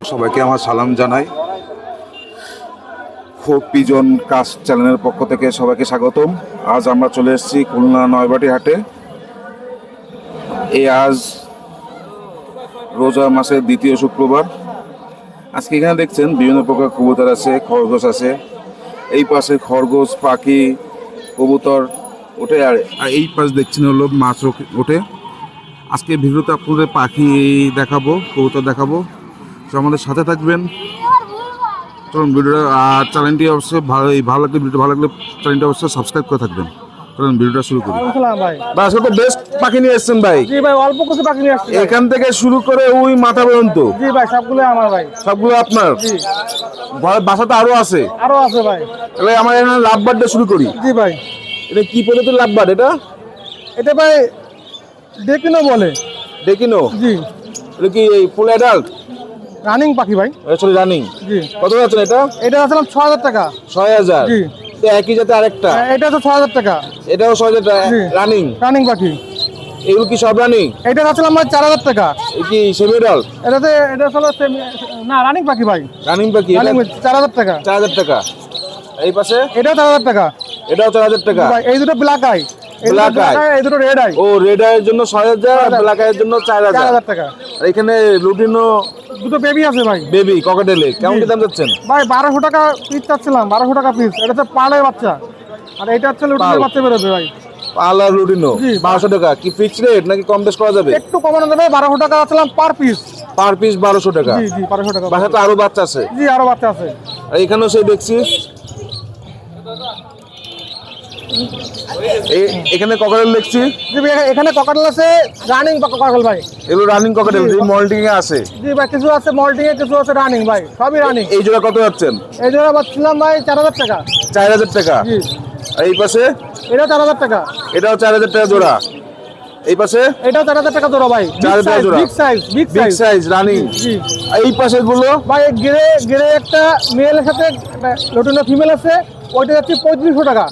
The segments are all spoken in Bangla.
সবাইকে আমার সালাম জানাই। খুব পিজন কাজ চ্যানেলের পক্ষ থেকে সবাইকে স্বাগতম। আজ আমরা চলে এসেছি খুলনা নয়বাটি হাটে। আজ রোজা মাসের দ্বিতীয় শুক্রবার। আজকে এখানে দেখছেন বিভিন্ন প্রকার কবুতর আছে, খরগোশ আছে। এই পাশে খরগোশ, পাখি, কবুতর ওঠে, আর এই পাশে দেখছেন হলো মাছ ওঠে। আজকে ভিডিওতে আপনাদের পাখি দেখাবো, কবুতর দেখাবো, তো আমাদের সাথে থাকবেন। চলুন ভিডিওটা, আর চ্যানেলটি অবশ্যই ভালো লাগলে ভিডিও ভালো লাগলে চ্যানেলটি অবশ্যই সাবস্ক্রাইব করে থাকবেন। চলুন ভিডিওটা শুরু করি। ভাই আজকে তো বেস্ট পাখি নিয়ে এসেছেন ভাই। জি ভাই, অল্প কিছু পাখি নিয়ে আসছি এখান থেকে শুরু করে ওই মাথা পর্যন্ত। জি ভাই, সবগুলো আমার ভাই। সবগুলো আপনার? জি। বাসাতে আরো আছে? আরো আছে ভাই। তাহলে আমার এখানে লাভবার্ডটা শুরু করি। জি ভাই। এটা কি প্রজাতির লাভবার্ড? এটা ভাই ডেকিনো বলে। ডেকিনো? জি। এটা কি ফুল অ্যাডাল্ট রানিং পাখি ভাই। আসলে রানিং? জি। কত যাচ্ছেন এটা? এটা আসলে 6000 টাকা। 6000? জি। একই জাতে আরেকটা? এটা তো 6000 টাকা। এটাও 6000 টাকা রানিং? রানিং পাখি। এগুলো কি সব রানিং? এটা আসলে আমার 4000 টাকা। এই কি সেমি অ্যাডাল্ট? এটা আসলে না, রানিং পাখি ভাই। রানিং পাখি? 4000 টাকা। 4000 টাকা। এই পাশে? এটা 4000 টাকা। এটাও 4000 টাকা? ভাই এই দুটো ব্ল্যাক আই। Black eye? এই দুটো রেড আই। ও, রেড আইয়ের জন্য 6000 আর ব্ল্যাক আইয়ের জন্য 4000 টাকা। আর এখানে লুটিনো দুটো বেবি আছে ভাই। বেবি ককাটেলে কেমন কি দাম যাচ্ছেন ভাই 1200 টাকা পিস চাচ্ছিলাম। 1200 টাকা পিস। এটা হচ্ছে পালের বাচ্চা, আর এটা হচ্ছে লুটিনের বাচ্চা বেরোবে ভাই। পাল আর লুটিনো 1200 টাকা। কি ফিক্সড রেট নাকি কম বেশ করা যাবে? একটু কমানো যাবে। 1200 টাকা চাচ্ছিলাম পার পিস। পার পিস 1200 টাকা? জি জি, 1200 টাকা। বাসাতে আরো বাচ্চা আছে? জি, আরো বাচ্চা আছে। আর এখানেও সেই দেখছি এখানে ককাটেল দেখছি। জি ভাই, এখানে ককাটেল আছে, রানিং ককাটেল ভাই। এগুলো রানিং ককাটেল মল্টিং এ আছে? জি ভাই, কিছু আছে মল্টিং এ, কিছু আছে রানিং ভাই, সবই রানিং। এই জোড়া কত যাচ্ছেন? এই জোড়া পাচ্ছিলাম ভাই 4000 টাকা। 4000 টাকা? জি। আর এই পাশে? এটা 4000 টাকা। এটাও 4000 টাকা জোড়া? এই পাশে? এটা 4000 টাকা জোড়া ভাই। 4000 টাকা জোড়া? Big size running? জি। এই পাশে গুলো ভাই গ্রে একটা মেলের সাথে লুটিনো ফিমেল আছে, ওইটা যাচ্ছে 3500 টাকা।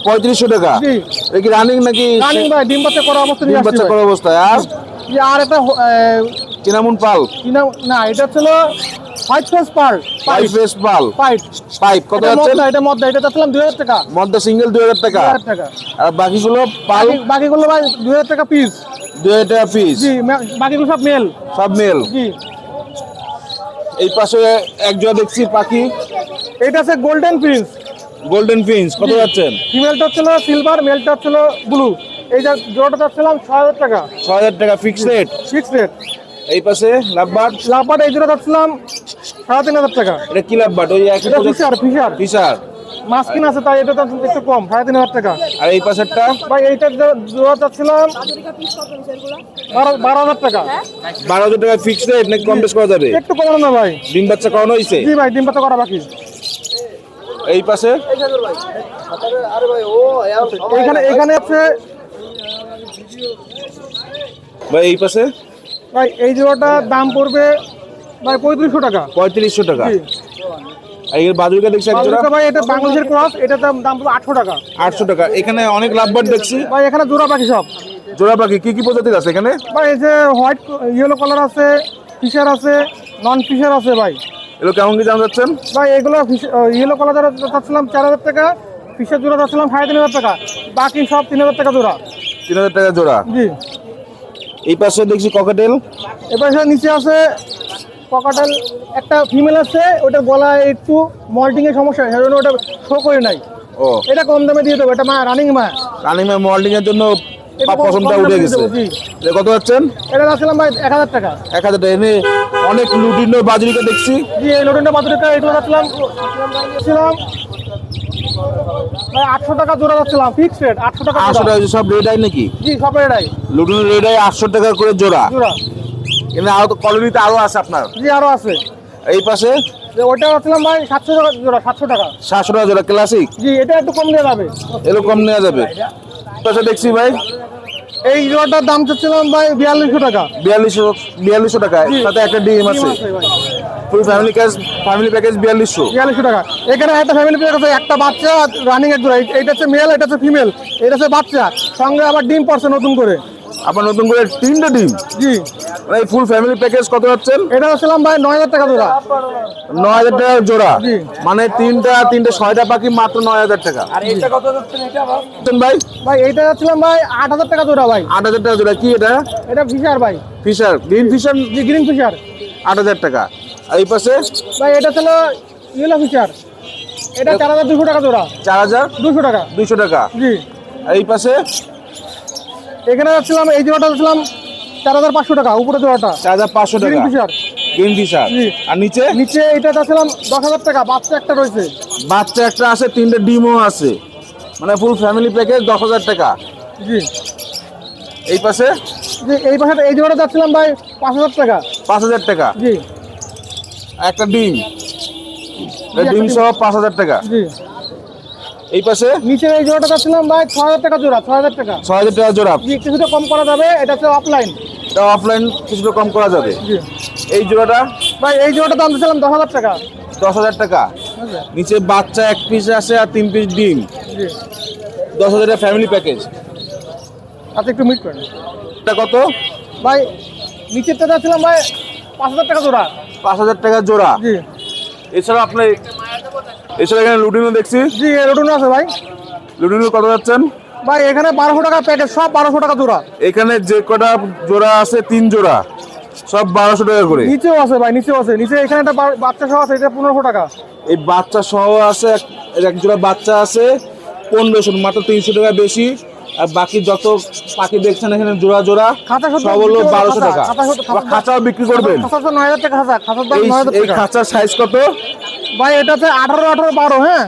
3500 টাকা? জি। এটা কি রানিং নাকি? রানিং ভাই, ডিম বাচ্চা করা অবস্থা নিয়ে ডিম আসছে বাচ্চা ভাই। করা অবস্থায়? আর আর একটা চিনামুন পাল? না, এটা ছিল white face pearl. Pipe face পাল? পাইপ কত যাচ্ছে? এটা মধ্যে এটা চাচ্ছিলাম 2000 টাকা। মধ্যে সিঙ্গেল 2000 টাকা? 2000 টাকা। আর বাকিগুলো পাল? বাকিগুলো ভাই 2000 টাকা পিস। 2000 টাকা পিস? জি, বাকিগুলো সব মেল। সব মেল? জি। এই পাশে এক জোড়া দেখছি পাখি। এটা আছে গোল্ডেন প্রিন্স। গোল্ডেন প্রিন্স কত যাচ্ছেন? ফিমেলটা হচ্ছিল সিলভার, মেলটা হচ্ছিল ব্লু। এই যে জোড়াটা চাচ্ছিলাম 6000 টাকা। 6000 টাকা ফিক্সড রেট? Fixed rate. এই পাশে লাভবার্ড? লাভবার্ড এই জোড়া চাচ্ছিলাম 3500 টাকা। এটা কি লাভবার্ড? ওই একই ফিশার। ফিশার? মাস্কিন আছে, তাই এটা দাম একটু কম, 3500 টাকা। আর এই পাশেরটা? ভাই এইটা জোড়া চাচ্ছিলাম 12000 টাকা। 12000 টাকা ফিক্সড রেট নাকি কম বেশ করা যাবে? একটু কমানো না ভাই। ডিম বাচ্চা করানো হয়েছে? জি ভাই, ডিম বাচ্চা করা বাকি। এই পাশে? এখানে আছে ভাই এই পাশে? ভাই এই জোড়াটার দাম পড়বে ভাই 3500 টাকা। 3500 টাকা? জি। আর এর বাদুড়িকা দেখছি এক জোড়া? বাদুড়িয়া ভাই এটা বাংলাদেশের ক্রস, এটা দাম পড়বে 800 টাকা। 800 টাকা? এখানে অনেক লাভবার্ড দেখছি ভাই এখানে জোড়া পাখি সব। জোড়া পাখি কি কি প্রজাতির আছে এখানে? ভাই এই যে হোয়াইট ইয়েলো কালার আছে, ফিশার আছে, নন ফিশার আছে ভাই। এগুলো কেমন কি দাম যাচ্ছেন? ভাই এগুলো ইয়েলো কালার চাচ্ছিলাম 4000 টাকা, ফিশার জোড়া চাচ্ছিলাম 3500 টাকা, বাকি সব 3000 টাকা জোড়া। 3000 টাকা জোড়া? জি। এই পাশে দেখছি ককাটেল। এবার নিচে আছে ককাটেল, একটা ফিমেল আছে, ওটার গলায় একটু মল্টিং এর সমস্যা, সেজন্য ওটা শো করে নাই। ও, এটা কম দামে দিয়ে দেবো, এটা রানিং মা। রানিং মল্টিং এর জন্য এটা পছন্দটা কম দামে উঠে দিয়ে গেছে। দেবো, জি। এটা কত যাচ্ছেন? এটা চাচ্ছিলাম ভাই 1000 টাকা। 1000 টাকা? এনে অনেক লুটিনো বাজরিকা দেখছি। জি, এই লোটেনটা বাদুরিকা এগুলো চাচ্ছিলাম ভাই 800 টাকা জোড়া যাচ্ছিলাম, ফিক্সড রেট 800 টাকা 800 জোড়া। টাকা? সব রেড আই নাকি? জি, সব এটাই লুটিনো রেড আই 800 টাকা করে জোড়া? জোড়া। এখানে আরো তো কলোনিতে আরো আছে আপনার? জি, আরো আছে। এই পাশে? ওইটা চাচ্ছিলাম ভাই 700 টাকা জোড়া। 700 টাকা? 700 টাকা জোড়া ক্লাসিক? জি, এটা একটু কম দেওয়া যাবে। এগুলো কম নেওয়া যাবে? পাশে দেখছি ভাই এই জোড়াটার দাম চাচ্ছিলাম ভাই 4200 টাকা। 4200 টাকা? সাথে একটা ডিম আছে? Full family package 4200? 4200 টাকা। এখানে একটা ফ্যামিলি প্যাক আছে, একটা বাচ্চা, রানিং এক জোড়া। এটা হচ্ছে মেল, এটা হচ্ছে ফিমেল, এটা হচ্ছে বাচ্চা, সঙ্গে আবার ডিম পড়ছে নতুন করে। আপনার নতুন করে 3টে ডিম, জি এই ফুল ফ্যামিলি প্যাকেজ কত যাচ্ছেন? এটা হচ্ছিলাম ভাই 9,000 টাকা জোড়া। 9,000 টাকা জোড়া, জি। মানে তিনটা 6টা পাখি মাত্র 9,000 টাকা। আর এটা কত যাচ্ছেন এটা ভাই? ভাই এইটা যাচ্ছিলাম ভাই 8,000 টাকা জোড়া ভাই। 8,000 টাকা জোড়া। কি এটা? এটা ফিশার ভাই, ফিশার, গ্রিন ফিশার, জি গ্রিন ফিশার। 8,000 টাকা। আর এই পাশে ভাই এটা ছিল ইয়েলো ফিশার, এটা 4,200 টাকা জোড়া। 4,200 টাকা। টাকা। জি। আর এই পাশে এখানে যাচ্ছিলাম এই জোড়াটা যাচ্ছিলাম 4,500 টাকা, উপরে জোড়াটা 4,500 টাকা গ্রিন ফিশার। Green fisher. জি। আর নিচে নিচে এটা যাচ্ছিলাম 10,000 টাকা, বাচ্চা একটা রয়েছে। বাচ্চা একটা আছে, 3টে ডিমও আছে, মানে ফুল ফ্যামিলি প্যাকেজ 10,000 টাকা। জি। এই পাশে জি এই পাশে এই জোড়াটা যাচ্ছিলাম ভাই 5,000 টাকা। 5,000 টাকা। জি। একটা ডিম, ডিম সহ 5,000 টাকা। জি। এই পাশে নিচে এই জোড়াটা যাচ্ছিলাম ভাই 6,000 টাকা জোড়া, 6,000 টাকা। 6,000 টাকা জোড়া। জি কিছুটা কম করা যাবে, এটা হচ্ছে অফলাইন। এটা অফলাইন কিছুটা কম করা যাবে। জি। এই জোড়াটা ভাই এই জোড়াটা দাম দিয়েছিলাম 10,000 টাকা। 10,000 টাকা। নিচে বাচ্চা 1 পিস আছে আর 3 পিস ডিম, জি। 10,000 টাকা ফ্যামিলি প্যাকেজ। আচ্ছা একটু মিট করেন এটা কত? ভাই। নিচেরটা যাচ্ছিলাম ভাই 5,000 টাকা জোড়া। 5,000 টাকা জোড়া। জি। এছাড়া এখানে লুটিনো দেখছি, জি রোটুন আছে ভাই। লুটিনো কত যাচ্ছেন? ভাই এখানে 1,200 টাকা প্যাকেজ, সব 1,200 টাকা জোড়া। এখানে যে কটা জোড়া আছে 3 জোড়া, সব 1,200 টাকা করে। নিচেও আছে ভাই, নিচেও আছে। নিচে এখানে একটা বাচ্চা সহ আছে, এটা 1,500 টাকা। এই বাচ্চা সহ আছে, এক জোড়া বাচ্চা আছে 1,500, মাত্র 300 টাকা বেশি। আর বাকি যত পাখি দেখছেন এখানে জোড়া জোড়া খাঁচা সব হলো 1,200 টাকা। খাঁচাও বিক্রি করবেন? খাঁচা 9,000 টাকা খাঁচা, খাঁচার দাম 9,000 এই টাকা। খাঁচার সাইজ কত? ভাই এটা আছে 18, 12, হ্যাঁ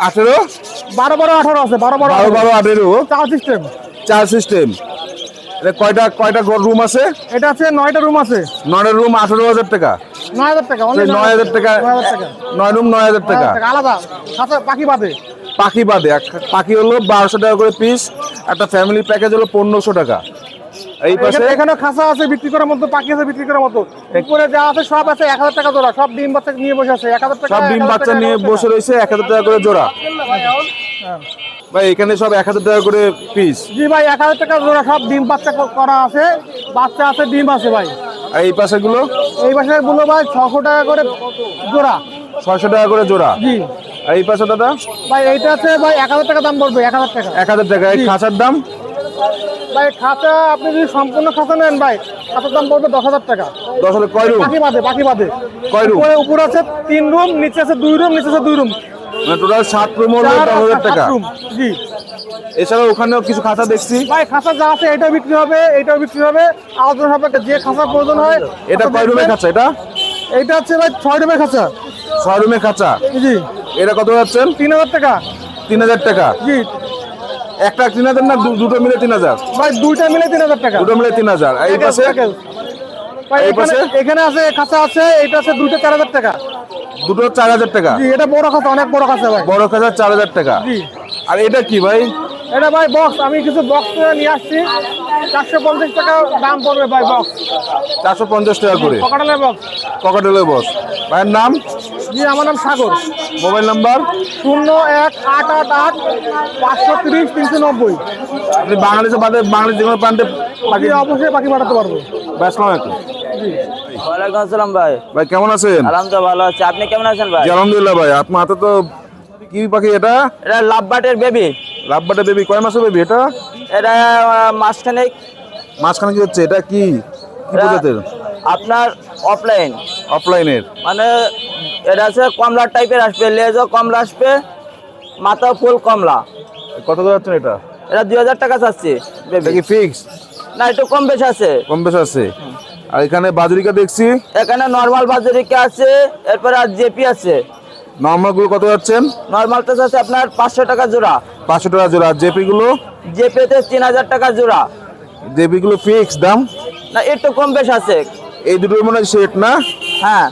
18, 12, 18 আছে, 12, 12, 18 চার সিস্টেম। 4 সিস্টেম। এটা কয়টা রুম আছে? এটা আছে 9টা রুম আছে। 9টা রুম 18,000 টাকা। 9,000 টাকা, only 9,000 টাকা। 9,000 টাকা। 9 রুম 9,000 টাকা। আলাদা খাঁচা পাখি বাদে। পাখি বাদে পাখি হলো 1,200 টাকা করে পিস। একটা ফ্যামিলি প্যাকেজ হলো 1,500 টাকা। এই পাশে এখানে খাঁচা আছে বিক্রি করার মতো, পাখি আছে বিক্রি করার মতো। উপরে যা আছে সব আছে 1,000 টাকা জোড়া, সব ডিম বাচ্চা নিয়ে বসে আছে 1,000 টাকা। সব ডিম বাচ্চা নিয়ে বসে রয়েছে 1,000 টাকা করে জোড়া। ভাই এখানে সব 1,000 টাকা করে পিস। জি ভাই 1,000 টাকা জোড়া, সব ডিম বাচ্চা করা আছে, বাচ্চা আছে, ডিম আছে ভাই। আর এই পাশে গুলো এই পাশে গুলো ভাই 600 টাকা করে জোড়া। 600 টাকা করে জোড়া। জি। আর এই পাশে দাদা ভাই এইটা আছে ভাই 1,000 টাকা দাম পড়বে, 1,000 টাকা। 1,000 টাকা। এই জি। খাঁচার দাম? ভাই খাঁচা আপনি যদি সম্পূর্ণ খাঁচা নেন ভাই, খাঁচার দাম পড়বে 10,000 টাকা। 10,000 কয় রুম? পাখি বাদে, পাখি বাদে। কয় রুম? উপরে আছে 3 রুম, নিচে আছে 2 রুম, নিচে আছে 2 রুম। মানে টোটাল 7 রুম হলো 10,000 টাকা। 7 রুম। জি। এছাড়াও ওখানেও কিছু খাঁচা দেখছি। ভাই খাঁচা যা আছে এটাও বিক্রি হবে, এটাও বিক্রি হবে। আলোচনা সাপেক্ষে যে খাঁচা প্রয়োজন হয়। এটা কয় রুমের খাঁচা? এটা এইটা হচ্ছে ভাই 6 রুমের খাঁচা। 6 রুমের খাঁচা। জি। এটা কত যাচ্ছেন? 3,000 টাকা। 3,000 টাকা। জি। একটা 3,000 না দুটো মিলে 3,000? ভাই দুইটা মিলে 3,000 টাকা। দুটো মিলে 3,000। আর এই পাশে ভাই এই পাশে? এখানে আছে খাঁচা আছে, এটা আছে দুইটা 4,000 টাকা। দুটো 4,000 টাকা। জি এটা বড় খাঁচা, অনেক বড় খাঁচা ভাই। বড় খাঁচা 4,000 টাকা। জি। আর এটা কি ভাই? এটা ভাই বক্স, আমি কিছু বক্স নিয়ে আসছি, 450 টাকা দাম পড়বে ভাই বক্স। 450 টাকা করে পকেটালের বক্স। ককাটেলের বস। ভাইয়ের নাম? জি আমার নাম সাগর। Mobile number? 01-888-530-390। আপনি বাংলাদেশে বাদে বাংলাদেশ যে কোনো প্রান্তে পাখি অবশ্যই পাখি পাঠাতে পারবো। আসসালামু আলাইকুম। জি। ওয়ালাইকুম আসসালাম ভাই। ভাই কেমন আছেন? আলহামদুলিল্লাহ ভালো আছি, আপনি কেমন আছেন ভাই? জি আলহামদুলিল্লাহ ভাই। আপনার হাতে তো কি পাখি এটা? এটা লাভবাটের বেবি। লাভবাটা বেবি। কয় মাসের বেবি এটা? এটা মাঝখানে মাঝখানে কি হচ্ছে? এটা কি কি প্রজাতির? আপনার অফলাইন, অফলাইনের? মানে এটা আছে কমলা টাইপের আসবে, লেজও কমলা আসবে, মাথা ফুল কমলা। কত করে যাচ্ছেন এটা? এটা 2,000 টাকা চাচ্ছি এটা বেবি। কি ফিক্স? না একটু কম বেশি আছে। কম বেশি আছে। আর এখানে বাজুরিকা দেখছি। এখানে নর্মাল বাজারিকা আছে, এরপরে আর জেপি আছে। নর্মাল গুলো কত যাচ্ছেন? নর্মালটা আছে আপনার 500 টাকা জোড়া। 500 টাকা জোড়া। আর জেপি গুলো? জেপিতে 3,000 টাকা জোড়া। জেপি গুলো ফিক্স দাম? না একটু কম বেশি আছে। এই দুটো মনে হয় সেট না? হ্যাঁ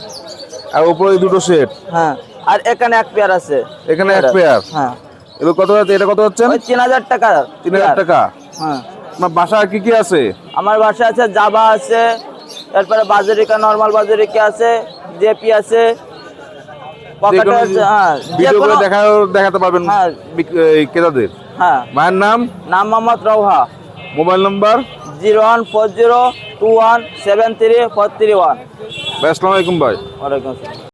আর উপরে এই দুটো সেট। হ্যাঁ। আর এখানে এক পেয়ার আছে। এখানে এক পেয়ার। হ্যাঁ। এগুলো কত যাচ্ছে? এটা কত যাচ্ছেন? ওই 3,000 টাকা। 3,000 টাকা। হ্যাঁ। আপনার বাসা কি কি আছে? আমার বাসায় আছে জাবা আছে, এরপরে বাজারিকা, নরমাল বাজারিকা আছে, জেপি আছে, পকেটে আছে। হ্ঁ ভিডিও করে দেখাতে পারবেন হ্যাঁ। ক্রেতাদের। হ্যাঁ। মায়ের নাম? নাম মোহাম্মদ রৌহা। Mobile number? 014021734331। ভাই আসসালামু আলাইকুম ভাই। ওয়ালাইকুম আসসালাম।